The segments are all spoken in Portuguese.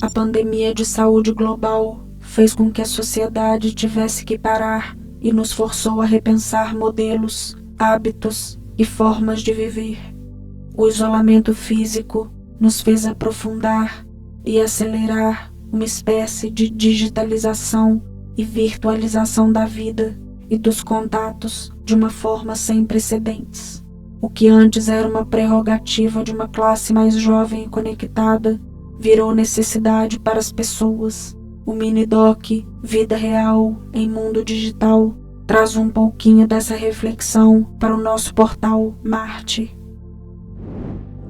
A pandemia de saúde global fez com que a sociedade tivesse que parar e nos forçou a repensar modelos, hábitos e formas de viver. O isolamento físico nos fez aprofundar e acelerar uma espécie de digitalização e virtualização da vida e dos contatos de uma forma sem precedentes. O que antes era uma prerrogativa de uma classe mais jovem e conectada, virou necessidade para as pessoas. O mini-doc Vida Real em Mundo Digital traz um pouquinho dessa reflexão para o nosso portal Marte.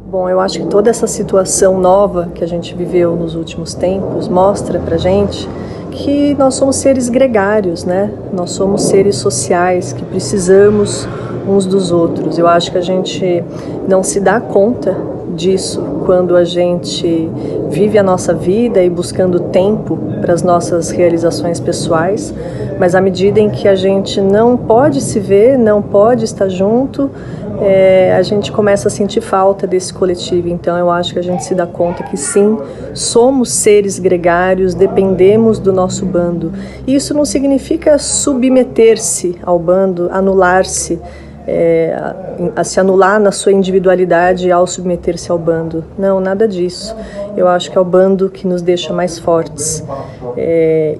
Bom, eu acho que toda essa situação nova que a gente viveu nos últimos tempos mostra pra gente que nós somos seres gregários, né? Nós somos seres sociais que precisamos uns dos outros. Eu acho que a gente não se dá conta disso quando a gente vive a nossa vida e buscando tempo para as nossas realizações pessoais, mas à medida em que a gente não pode se ver, não pode estar junto, a gente começa a sentir falta desse coletivo. Então eu acho que a gente se dá conta que sim, somos seres gregários, dependemos do nosso bando. E isso não significa submeter-se ao bando, anular-se, a se anular na sua individualidade ao submeter-se ao bando. Não, nada disso. Eu acho que é o bando que nos deixa mais fortes.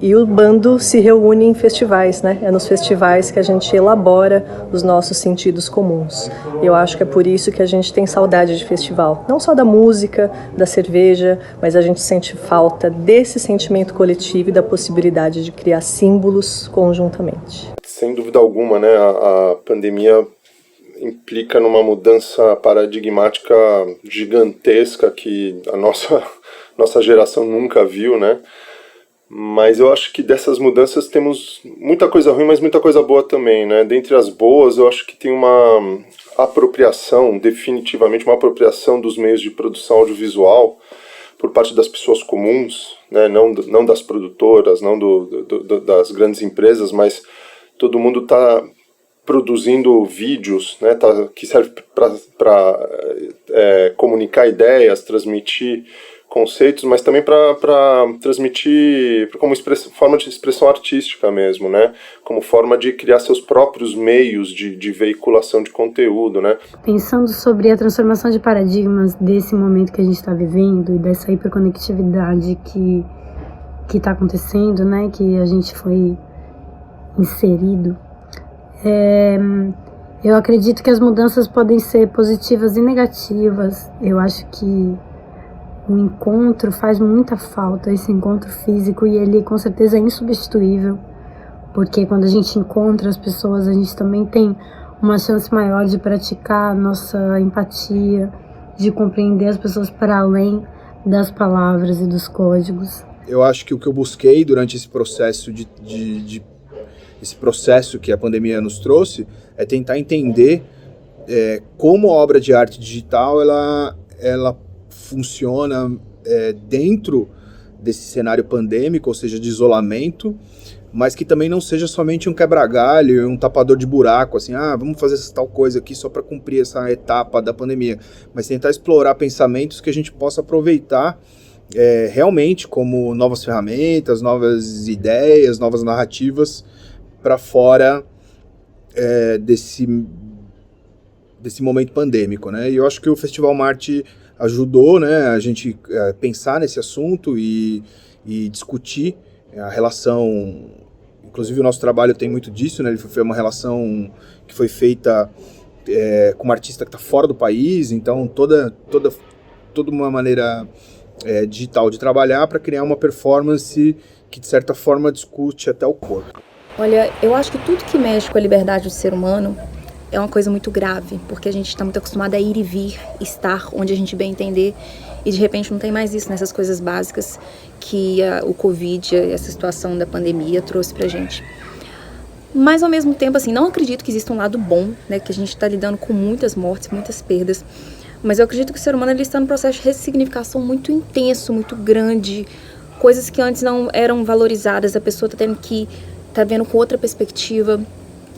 E o bando se reúne em festivais, né? É nos festivais que a gente elabora os nossos sentidos comuns. Eu acho que é por isso que a gente tem saudade de festival. Não só da música, da cerveja, mas a gente sente falta desse sentimento coletivo e da possibilidade de criar símbolos conjuntamente. Sem dúvida alguma, né? A pandemia implica numa mudança paradigmática gigantesca que a nossa geração nunca viu, né? Mas eu acho que dessas mudanças temos muita coisa ruim, mas muita coisa boa também, né? Dentre as boas, eu acho que tem uma apropriação, definitivamente uma apropriação dos meios de produção audiovisual por parte das pessoas comuns, né? Não das produtoras, não das grandes empresas, mas todo mundo está produzindo vídeos, né, que serve para comunicar ideias, transmitir conceitos, mas também para transmitir como forma de expressão artística mesmo, né, como forma de criar seus próprios meios de veiculação de conteúdo, né. Pensando sobre a transformação de paradigmas desse momento que a gente está vivendo e dessa hiperconectividade que está acontecendo, né, que a gente foi inserido, eu acredito que as mudanças podem ser positivas e negativas. Eu acho que o encontro faz muita falta, esse encontro físico, e ele com certeza é insubstituível, porque quando a gente encontra as pessoas, a gente também tem uma chance maior de praticar a nossa empatia, de compreender as pessoas para além das palavras e dos códigos. Eu acho que o que eu busquei durante esse processo esse processo que a pandemia nos trouxe é tentar entender como a obra de arte digital ela funciona dentro desse cenário pandêmico, ou seja, de isolamento, mas que também não seja somente um quebra-galho, um tapador de buraco, assim, vamos fazer essa tal coisa aqui só para cumprir essa etapa da pandemia, mas tentar explorar pensamentos que a gente possa aproveitar realmente como novas ferramentas, novas ideias, novas narrativas para fora desse momento pandêmico, né? E eu acho que o Festival Marte ajudou, né, a gente pensar nesse assunto e discutir a relação. Inclusive o nosso trabalho tem muito disso, né? Foi uma relação que foi feita com uma artista que está fora do país, então toda uma maneira digital de trabalhar para criar uma performance que de certa forma discute até o corpo. Olha, eu acho que tudo que mexe com a liberdade do ser humano é uma coisa muito grave, porque a gente está muito acostumado a ir e vir, estar onde a gente bem entender, e de repente não tem mais isso nessas coisas básicas que o Covid, essa situação da pandemia trouxe pra gente. Mas ao mesmo tempo, assim, não acredito que exista um lado bom, né, que a gente está lidando com muitas mortes, muitas perdas, mas eu acredito que o ser humano ele está num processo de ressignificação muito intenso, muito grande, coisas que antes não eram valorizadas, a pessoa está vendo com outra perspectiva,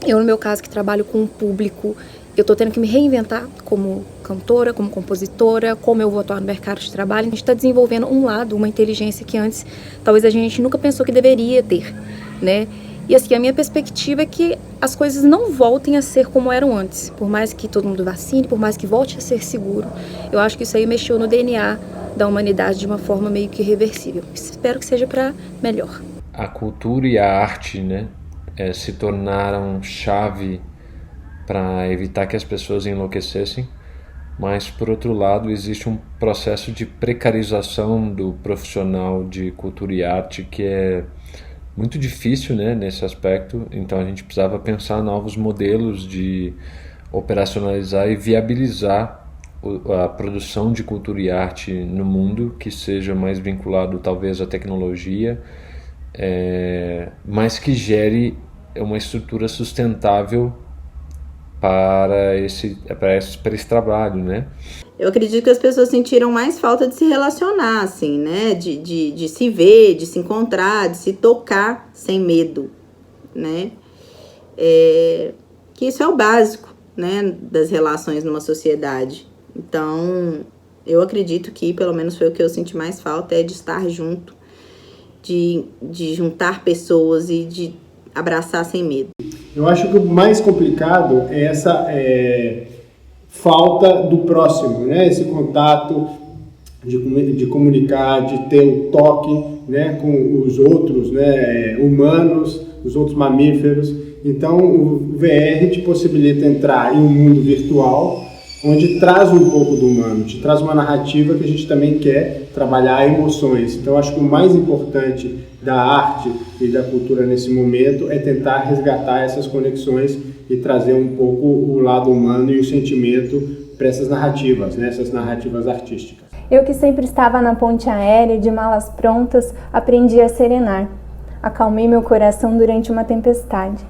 Eu, no meu caso, que trabalho com o público, eu estou tendo que me reinventar como cantora, como compositora, como eu vou atuar no mercado de trabalho. A gente está desenvolvendo um lado, uma inteligência que antes talvez a gente nunca pensou que deveria ter, né? E assim, a minha perspectiva é que as coisas não voltem a ser como eram antes. Por mais que todo mundo vacine, por mais que volte a ser seguro, eu acho que isso aí mexeu no DNA da humanidade de uma forma meio que irreversível. Espero que seja para melhor. A cultura e a arte, né, se tornaram chave para evitar que as pessoas enlouquecessem, mas, por outro lado, existe um processo de precarização do profissional de cultura e arte que é muito difícil, né, nesse aspecto. Então a gente precisava pensar novos modelos de operacionalizar e viabilizar a produção de cultura e arte no mundo, que seja mais vinculado talvez à tecnologia, mas que gere uma estrutura sustentável para esse trabalho, né? Eu acredito que as pessoas sentiram mais falta de se relacionar, assim, né? De se ver, de se encontrar, de se tocar sem medo, né? Que isso é o básico, né? Das relações numa sociedade. Então, eu acredito que, pelo menos foi o que eu senti mais falta, é de estar junto, de juntar pessoas e de abraçar sem medo. Eu acho que o mais complicado é essa falta do próximo, né? Esse contato de comunicar, de ter o toque, né, com os outros, né, humanos, os outros mamíferos. Então, o VR te possibilita entrar em um mundo virtual, onde traz um pouco do humano, te traz uma narrativa que a gente também quer trabalhar emoções. Então, acho que o mais importante da arte e da cultura nesse momento é tentar resgatar essas conexões e trazer um pouco o lado humano e o sentimento para essas narrativas, né? Essas narrativas artísticas. Eu que sempre estava na ponte aérea, de malas prontas, aprendi a serenar. Acalmei meu coração durante uma tempestade.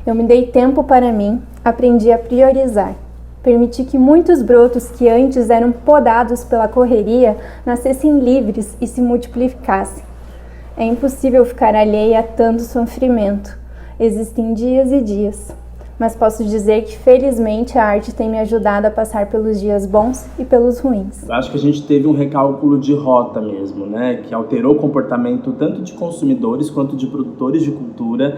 Eu me dei tempo para mim, aprendi a priorizar. Permiti que muitos brotos que antes eram podados pela correria nascessem livres e se multiplicassem. É impossível ficar alheia a tanto sofrimento. Existem dias e dias. Mas posso dizer que, felizmente, a arte tem me ajudado a passar pelos dias bons e pelos ruins. Eu acho que a gente teve um recálculo de rota mesmo, né? Que alterou o comportamento tanto de consumidores quanto de produtores de cultura,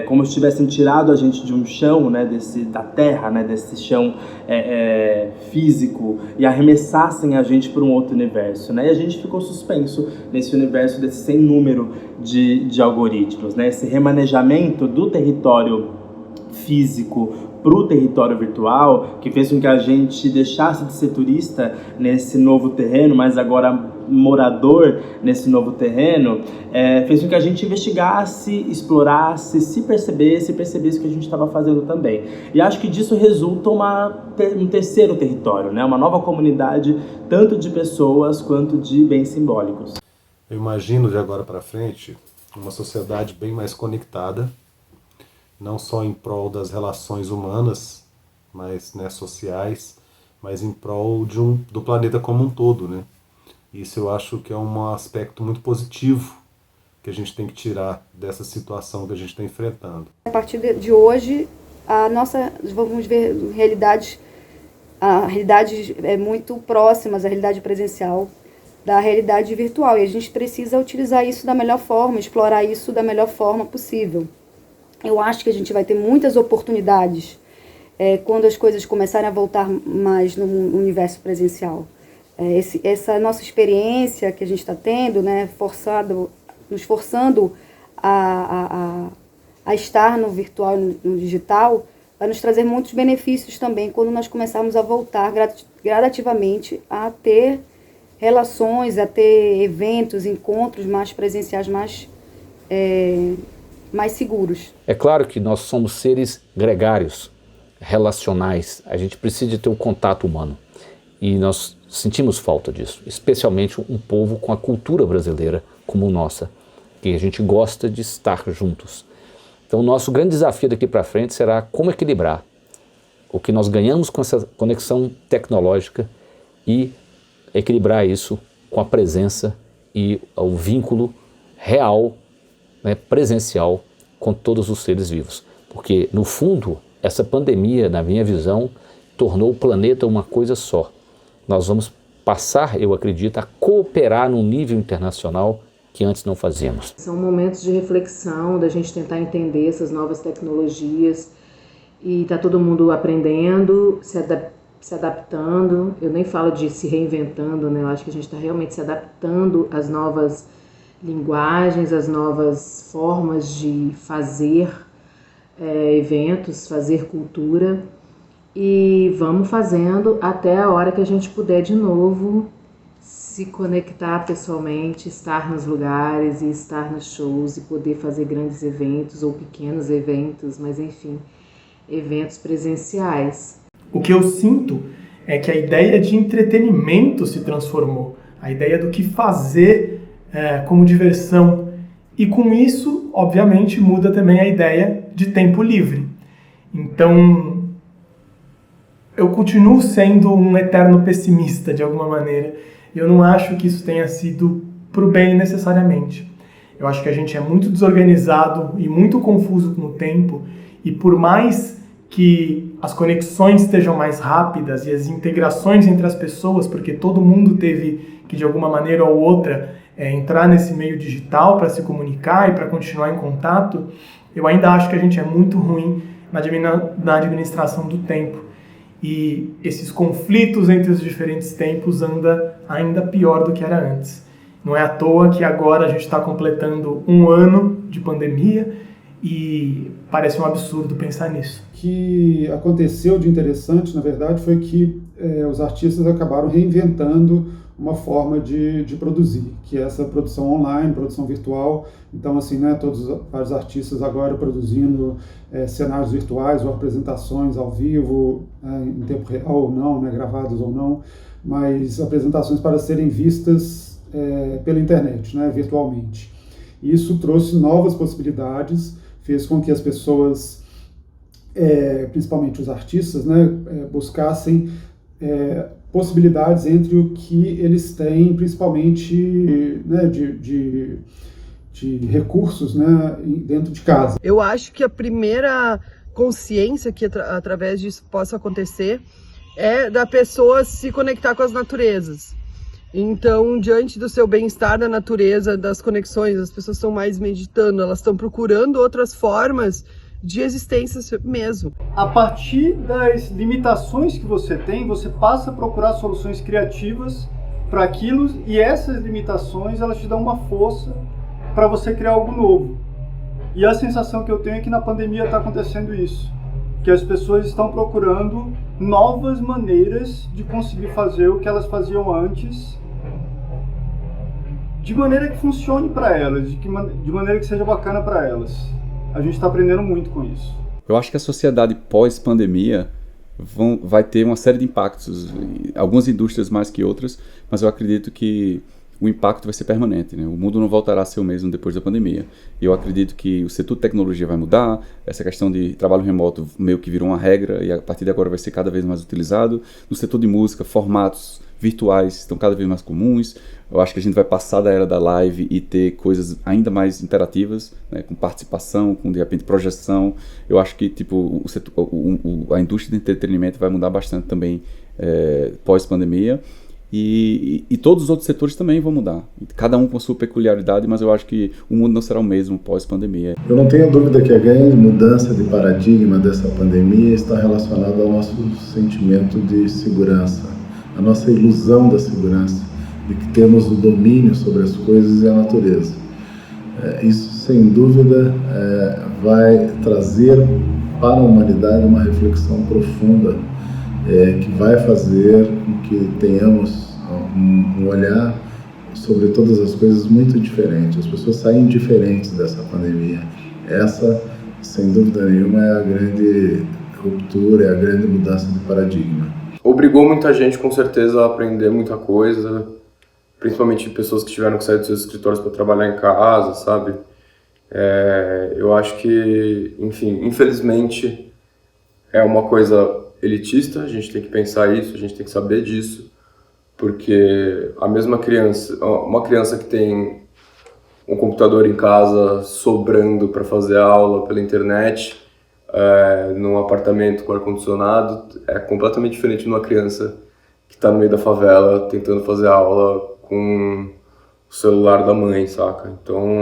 como se tivessem tirado a gente de um chão, né? Da terra, né? Desse chão físico, e arremessassem a gente para um outro universo, né? E a gente ficou suspenso nesse universo desse sem número de algoritmos, né? Esse remanejamento do território físico para o território virtual, que fez com que a gente deixasse de ser turista nesse novo terreno, mas agora morador nesse novo terreno, fez com que a gente investigasse, explorasse, se percebesse o que a gente estava fazendo também. E acho que disso resulta um terceiro território, né? Uma nova comunidade, tanto de pessoas quanto de bens simbólicos. Eu imagino de agora para frente uma sociedade bem mais conectada, não só em prol das relações humanas, mas, né, sociais, mas em prol do planeta como um todo, né? Isso eu acho que é um aspecto muito positivo que a gente tem que tirar dessa situação que a gente está enfrentando. A partir de hoje, vamos ver a realidade é muito próximas à realidade presencial da realidade virtual, e a gente precisa utilizar isso da melhor forma, explorar isso da melhor forma possível. Eu acho que a gente vai ter muitas oportunidades quando as coisas começarem a voltar mais no universo presencial. Essa nossa experiência que a gente está tendo, né, nos forçando a estar no virtual, no digital, vai nos trazer muitos benefícios também quando nós começarmos a voltar gradativamente a ter relações, a ter eventos, encontros mais presenciais, mais seguros. É claro que nós somos seres gregários, relacionais. A gente precisa de ter um contato humano. E nós sentimos falta disso, especialmente um povo com a cultura brasileira como nossa, que a gente gosta de estar juntos. Então o nosso grande desafio daqui para frente será como equilibrar o que nós ganhamos com essa conexão tecnológica e equilibrar isso com a presença e o vínculo real, né, presencial com todos os seres vivos. Porque, no fundo, essa pandemia, na minha visão, tornou o planeta uma coisa só. Nós vamos passar, eu acredito, a cooperar num nível internacional que antes não fazíamos. São momentos de reflexão, da gente tentar entender essas novas tecnologias e tá todo mundo aprendendo, se adaptando. Eu nem falo de se reinventando, né? Eu acho que a gente está realmente se adaptando às novas linguagens, às novas formas de fazer eventos, fazer cultura. E vamos fazendo até a hora que a gente puder de novo se conectar pessoalmente, estar nos lugares e estar nos shows e poder fazer grandes eventos ou pequenos eventos, mas enfim, eventos presenciais. O que eu sinto é que a ideia de entretenimento se transformou, a ideia do que fazer como diversão. E com isso, obviamente, muda também a ideia de tempo livre. Então, eu continuo sendo um eterno pessimista, de alguma maneira. Eu não acho que isso tenha sido para o bem necessariamente. Eu acho que a gente é muito desorganizado e muito confuso com o tempo, e por mais que as conexões estejam mais rápidas e as integrações entre as pessoas, porque todo mundo teve que, de alguma maneira ou outra, entrar nesse meio digital para se comunicar e para continuar em contato, eu ainda acho que a gente é muito ruim na administração do tempo. E esses conflitos entre os diferentes tempos anda ainda pior do que era antes. Não é à toa que agora a gente está completando 1 ano de pandemia e parece um absurdo pensar nisso. O que aconteceu de interessante, na verdade, foi que os artistas acabaram reinventando uma forma de produzir, que é essa produção online, produção virtual. Então, assim, né, vários artistas agora produzindo cenários virtuais ou apresentações ao vivo, em tempo real ou não, né, gravadas ou não, mas apresentações para serem vistas pela internet, né, virtualmente. E isso trouxe novas possibilidades, fez com que as pessoas, principalmente os artistas, né, buscassem possibilidades entre o que eles têm, principalmente, né, de recursos, né, dentro de casa. Eu acho que a primeira consciência que através disso possa acontecer é da pessoa se conectar com as naturezas. Então, diante do seu bem-estar da natureza, das conexões, as pessoas estão mais meditando, elas estão procurando outras formas de existência mesmo. A partir das limitações que você tem, você passa a procurar soluções criativas para aquilo, e essas limitações, elas te dão uma força para você criar algo novo. E a sensação que eu tenho é que na pandemia está acontecendo isso, que as pessoas estão procurando novas maneiras de conseguir fazer o que elas faziam antes, de maneira que funcione para elas, de maneira que seja bacana para elas. A gente está aprendendo muito com isso. Eu acho que a sociedade pós-pandemia vai ter uma série de impactos, algumas indústrias mais que outras, mas eu acredito que o impacto vai ser permanente, né? O mundo não voltará a ser o mesmo depois da pandemia. E eu acredito que o setor de tecnologia vai mudar, essa questão de trabalho remoto meio que virou uma regra e a partir de agora vai ser cada vez mais utilizado. No setor de música, formatos virtuais estão cada vez mais comuns. Eu acho que a gente vai passar da era da live e ter coisas ainda mais interativas, né, com participação, com de repente projeção. Eu acho que tipo a indústria de entretenimento vai mudar bastante também pós-pandemia. E todos os outros setores também vão mudar, cada um com a sua peculiaridade, mas eu acho que o mundo não será o mesmo pós-pandemia. Eu não tenho dúvida que a grande mudança de paradigma dessa pandemia está relacionada ao nosso sentimento de segurança, a nossa ilusão da segurança, de que temos o domínio sobre as coisas e a natureza. Isso, sem dúvida, vai trazer para a humanidade uma reflexão profunda, que vai fazer com que tenhamos um olhar sobre todas as coisas muito diferente. As pessoas saem diferentes dessa pandemia. Essa, sem dúvida nenhuma, é a grande ruptura, é a grande mudança de paradigma. Obrigou muita gente, com certeza, a aprender muita coisa, principalmente pessoas que tiveram que sair dos seus escritórios para trabalhar em casa, sabe? Eu acho que, enfim, infelizmente, é uma coisa elitista, a gente tem que pensar isso, a gente tem que saber disso, porque uma criança que tem um computador em casa sobrando para fazer aula pela internet, num apartamento com ar-condicionado é completamente diferente de uma criança que está no meio da favela tentando fazer aula com o celular da mãe, saca? Então,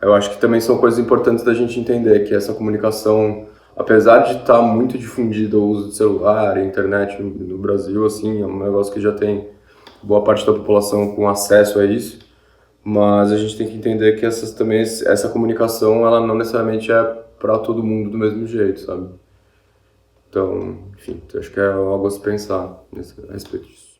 eu acho que também são coisas importantes da gente entender, que essa comunicação, apesar de estar muito difundida o uso de celular e internet no Brasil, assim, é um negócio que já tem boa parte da população com acesso a isso, mas a gente tem que entender que essa comunicação, ela não necessariamente é para todo mundo do mesmo jeito, sabe? Então, enfim, acho que é algo a se pensar a respeito disso.